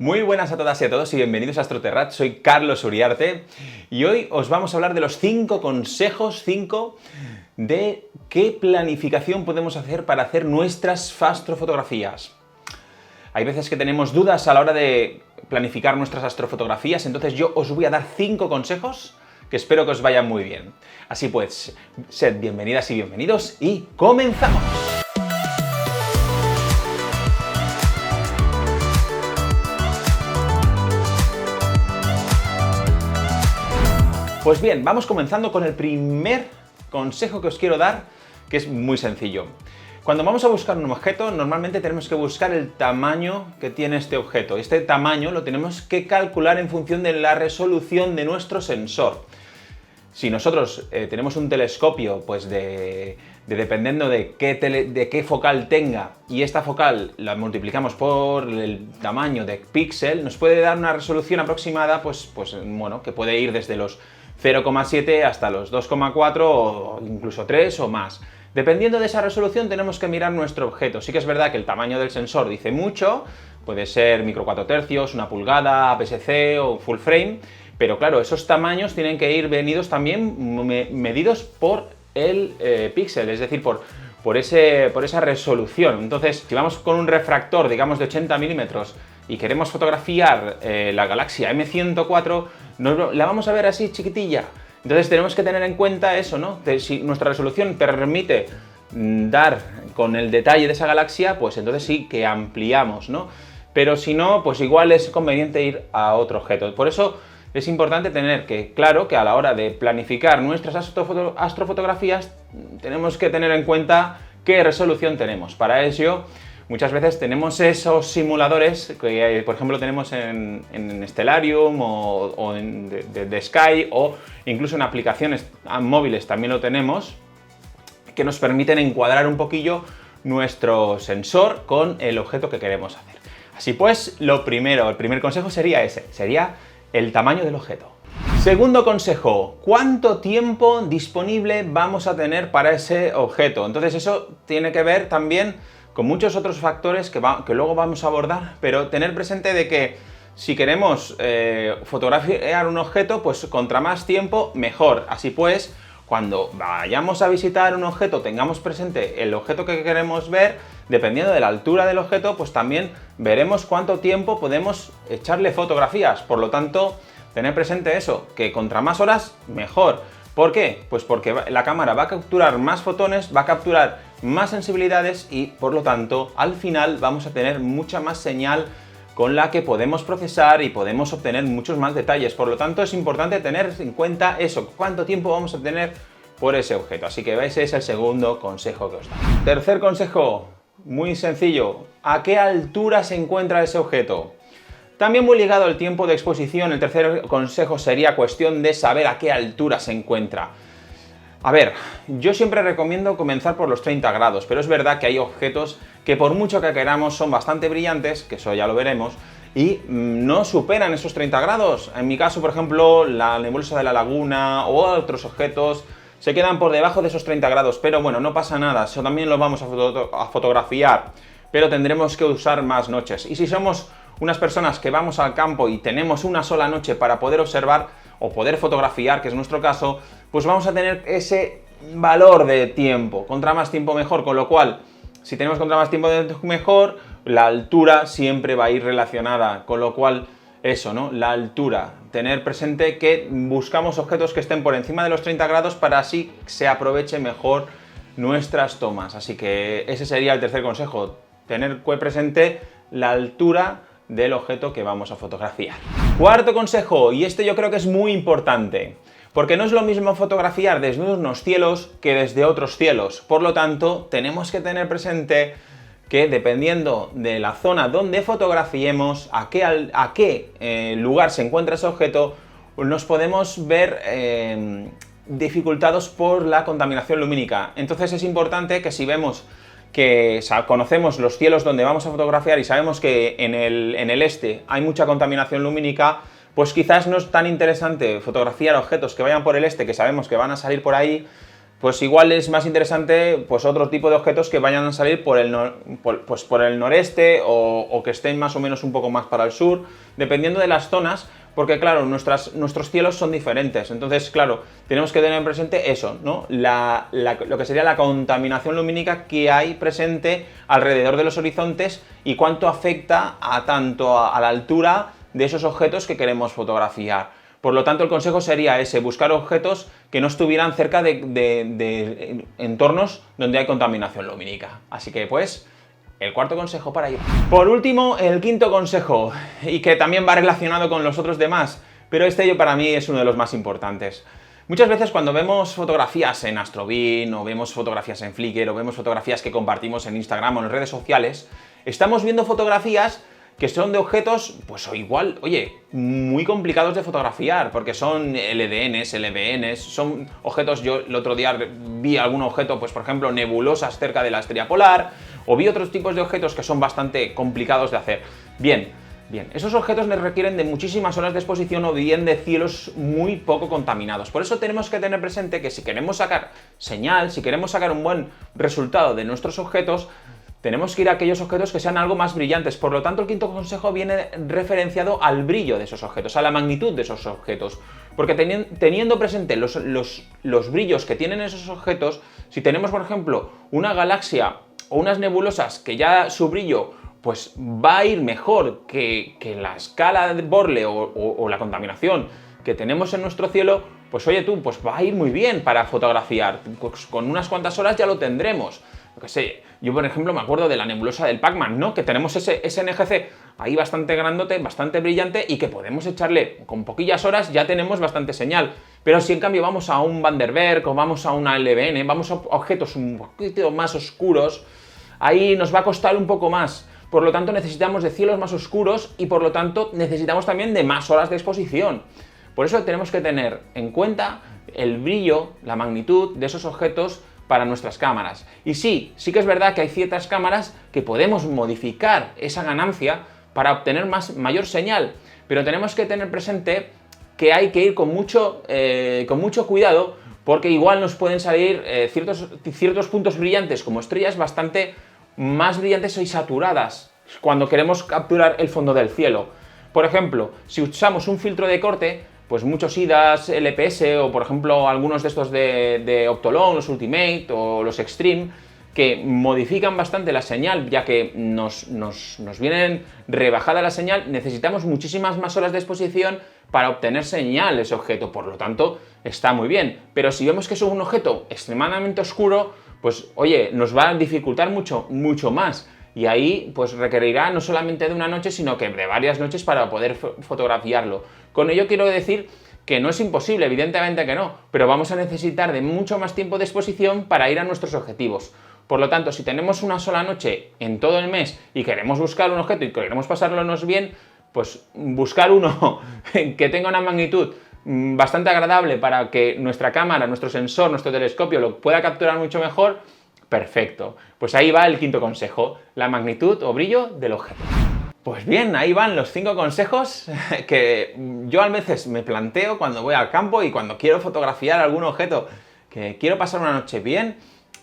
Muy buenas a todas y a todos y bienvenidos a Astroterrat, soy Carlos Uriarte y hoy os vamos a hablar de los 5 consejos, de qué planificación podemos hacer para hacer nuestras astrofotografías. Hay veces que tenemos dudas a la hora de planificar nuestras astrofotografías, entonces yo os voy a dar 5 consejos que espero que os vayan muy bien. Así pues, sed bienvenidas y bienvenidos y ¡comenzamos! Pues bien, vamos comenzando con el primer consejo que os quiero dar, que es muy sencillo. Cuando vamos a buscar un objeto, normalmente tenemos que buscar el tamaño que tiene este objeto. Este tamaño lo tenemos que calcular en función de la resolución de nuestro sensor. Si nosotros tenemos un telescopio, pues dependiendo de qué focal tenga, y esta focal la multiplicamos por el tamaño de píxel, nos puede dar una resolución aproximada, bueno, que puede ir desde los 0,7 hasta los 2,4 o incluso 3 o más. Dependiendo de esa resolución tenemos que mirar nuestro objeto. Sí que es verdad que el tamaño del sensor dice mucho, puede ser micro 4 tercios, 1 pulgada, APS-C o full frame, pero claro, esos tamaños tienen que ir también medidos por el píxel, es decir, por esa resolución. Entonces, si vamos con un refractor, digamos, de 80 milímetros y queremos fotografiar la galaxia M104, la vamos a ver así chiquitilla. Entonces tenemos que tener en cuenta eso, ¿no? Si nuestra resolución permite dar con el detalle de esa galaxia, pues entonces sí que ampliamos, ¿no? Pero si no, pues igual es conveniente ir a otro objeto. Por eso es importante tener claro que a la hora de planificar nuestras astrofotografías tenemos que tener en cuenta qué resolución tenemos. Para ello, muchas veces tenemos esos simuladores que, por ejemplo, tenemos en Stellarium o de Sky, o incluso en aplicaciones móviles también lo tenemos, que nos permiten encuadrar un poquillo nuestro sensor con el objeto que queremos hacer. Así pues, el primer consejo sería ese, sería el tamaño del objeto. Segundo consejo, ¿cuánto tiempo disponible vamos a tener para ese objeto? Entonces eso tiene que ver también con muchos otros factores que luego vamos a abordar, pero tener presente de que si queremos fotografiar un objeto, pues contra más tiempo, mejor. Así pues, cuando vayamos a visitar un objeto, tengamos presente el objeto que queremos ver, dependiendo de la altura del objeto, pues también veremos cuánto tiempo podemos echarle fotografías. Por lo tanto, tener presente eso, que contra más horas, mejor. ¿Por qué? Pues porque la cámara va a capturar más fotones, va a capturar más sensibilidades y, por lo tanto, al final vamos a tener mucha más señal con la que podemos procesar y podemos obtener muchos más detalles. Por lo tanto, es importante tener en cuenta eso, cuánto tiempo vamos a tener por ese objeto. Así que ese es el segundo consejo que os doy. Tercer consejo, muy sencillo, ¿a qué altura se encuentra ese objeto? También muy ligado al tiempo de exposición, el tercer consejo sería cuestión de saber a qué altura se encuentra. A ver, yo siempre recomiendo comenzar por los 30 grados, pero es verdad que hay objetos que por mucho que queramos son bastante brillantes, que eso ya lo veremos, y no superan esos 30 grados. En mi caso, por ejemplo, la nebulosa de la laguna o otros objetos se quedan por debajo de esos 30 grados, pero bueno, no pasa nada, eso también lo vamos a fotografiar, pero tendremos que usar más noches. Y si somos unas personas que vamos al campo y tenemos una sola noche para poder observar o poder fotografiar, que es nuestro caso, pues vamos a tener ese valor de tiempo, contra más tiempo mejor, con lo cual, si tenemos contra más tiempo mejor, la altura siempre va a ir relacionada, con lo cual, eso, ¿no? La altura, tener presente que buscamos objetos que estén por encima de los 30 grados para así se aproveche mejor nuestras tomas. Así que ese sería el tercer consejo, tener presente la altura del objeto que vamos a fotografiar. Cuarto consejo, y este yo creo que es muy importante, porque no es lo mismo fotografiar desde unos cielos que desde otros cielos. Por lo tanto, tenemos que tener presente que dependiendo de la zona donde fotografiemos, a qué lugar se encuentra ese objeto, nos podemos ver dificultados por la contaminación lumínica. Entonces es importante que si vemos que conocemos los cielos donde vamos a fotografiar y sabemos que en el este hay mucha contaminación lumínica, pues quizás no es tan interesante fotografiar objetos que vayan por el este, que sabemos que van a salir por ahí, pues igual es más interesante pues otro tipo de objetos que vayan a salir por el, por el noreste o que estén más o menos un poco más para el sur, dependiendo de las zonas, porque claro, nuestros cielos son diferentes. Entonces, claro, tenemos que tener presente eso, ¿no? Lo que sería la contaminación lumínica que hay presente alrededor de los horizontes y cuánto afecta a tanto a la altura de esos objetos que queremos fotografiar. Por lo tanto, el consejo sería ese, buscar objetos que no estuvieran cerca de entornos donde hay contaminación lumínica. Así que, pues, el cuarto consejo para ir. Por último, el quinto consejo, y que también va relacionado con los otros demás, pero este para mí es uno de los más importantes. Muchas veces cuando vemos fotografías en Astrobin, o vemos fotografías en Flickr, o vemos fotografías que compartimos en Instagram o en redes sociales, estamos viendo fotografías que son de objetos, pues igual, oye, muy complicados de fotografiar, porque son LDNs, LBNs, son objetos, yo el otro día vi algún objeto, pues por ejemplo, nebulosas cerca de la estrella polar, o vi otros tipos de objetos que son bastante complicados de hacer. Bien, esos objetos les requieren de muchísimas horas de exposición o bien de cielos muy poco contaminados. Por eso tenemos que tener presente que si queremos sacar señal, si queremos sacar un buen resultado de nuestros objetos, tenemos que ir a aquellos objetos que sean algo más brillantes. Por lo tanto, el quinto consejo viene referenciado al brillo de esos objetos, a la magnitud de esos objetos. Porque teniendo presente los brillos que tienen esos objetos, si tenemos, por ejemplo, una galaxia o unas nebulosas que ya su brillo pues va a ir mejor que la escala de Borle o la contaminación que tenemos en nuestro cielo, pues oye tú, pues va a ir muy bien para fotografiar. Pues con unas cuantas horas ya lo tendremos. Yo qué sé, yo por ejemplo me acuerdo de la nebulosa del Pac-Man, ¿no? Que tenemos ese NGC ahí bastante grandote, bastante brillante y que podemos echarle, con poquillas horas ya tenemos bastante señal. Pero si en cambio vamos a un Van der Berg o vamos a una LBN, vamos a objetos un poquito más oscuros, ahí nos va a costar un poco más. Por lo tanto necesitamos de cielos más oscuros y por lo tanto necesitamos también de más horas de exposición. Por eso tenemos que tener en cuenta el brillo, la magnitud de esos objetos para nuestras cámaras. Y sí que es verdad que hay ciertas cámaras que podemos modificar esa ganancia para obtener mayor señal, pero tenemos que tener presente que hay que ir con mucho cuidado, porque igual nos pueden salir ciertos puntos brillantes como estrellas bastante más brillantes y saturadas cuando queremos capturar el fondo del cielo. Por ejemplo, si usamos un filtro de corte, pues muchos IDAs, LPS o por ejemplo algunos de estos de Optolong, los Ultimate o los Extreme, que modifican bastante la señal, ya que nos vienen rebajada la señal, necesitamos muchísimas más horas de exposición para obtener señal ese objeto, por lo tanto está muy bien. Pero si vemos que es un objeto extremadamente oscuro, pues oye, nos va a dificultar mucho más. Y ahí pues requerirá no solamente de una noche, sino que de varias noches para poder fotografiarlo. Con ello quiero decir que no es imposible, evidentemente que no, pero vamos a necesitar de mucho más tiempo de exposición para ir a nuestros objetivos. Por lo tanto, si tenemos una sola noche en todo el mes y queremos buscar un objeto y queremos pasárnoslo bien, pues buscar uno que tenga una magnitud bastante agradable para que nuestra cámara, nuestro sensor, nuestro telescopio lo pueda capturar mucho mejor, perfecto. Pues ahí va el quinto consejo, la magnitud o brillo del objeto. Pues bien, ahí van los 5 consejos que yo a veces me planteo cuando voy al campo y cuando quiero fotografiar algún objeto que quiero pasar una noche bien,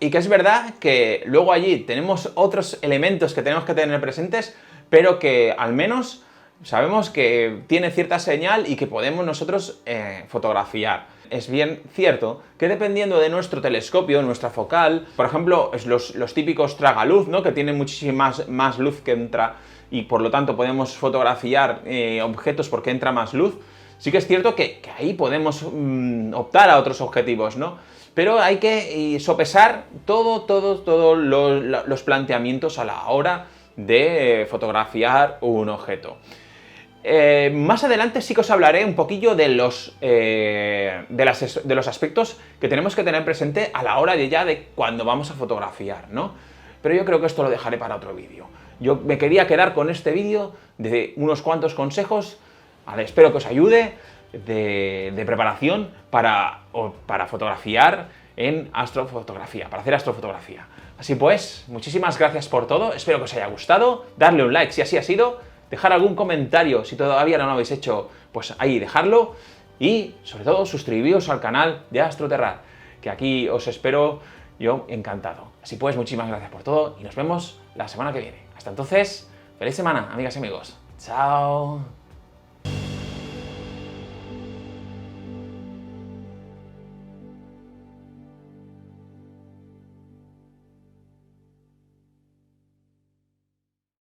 y que es verdad que luego allí tenemos otros elementos que tenemos que tener presentes, pero que al menos sabemos que tiene cierta señal y que podemos nosotros fotografiar. Es bien cierto que dependiendo de nuestro telescopio, nuestra focal, por ejemplo, los típicos tragaluz, ¿no? Que tienen muchísima más luz que entra y por lo tanto podemos fotografiar objetos porque entra más luz, sí que es cierto que ahí podemos optar a otros objetivos, ¿no? Pero hay que sopesar todos los planteamientos a la hora de fotografiar un objeto. Más adelante sí que os hablaré un poquillo de los aspectos que tenemos que tener presente a la hora de cuando vamos a fotografiar, ¿no? Pero yo creo que esto lo dejaré para otro vídeo. Yo me quería quedar con este vídeo de unos cuantos consejos, espero que os ayude, de preparación para fotografiar en astrofotografía, para hacer astrofotografía. Así pues, muchísimas gracias por todo, espero que os haya gustado, darle un like si así ha sido, dejar algún comentario si todavía no lo habéis hecho, pues ahí dejarlo, y sobre todo suscribiros al canal de Astroterrar. que aquí os espero yo encantado. Así pues, muchísimas gracias por todo y nos vemos la semana que viene. Hasta entonces, feliz semana, amigas y amigos. Chao.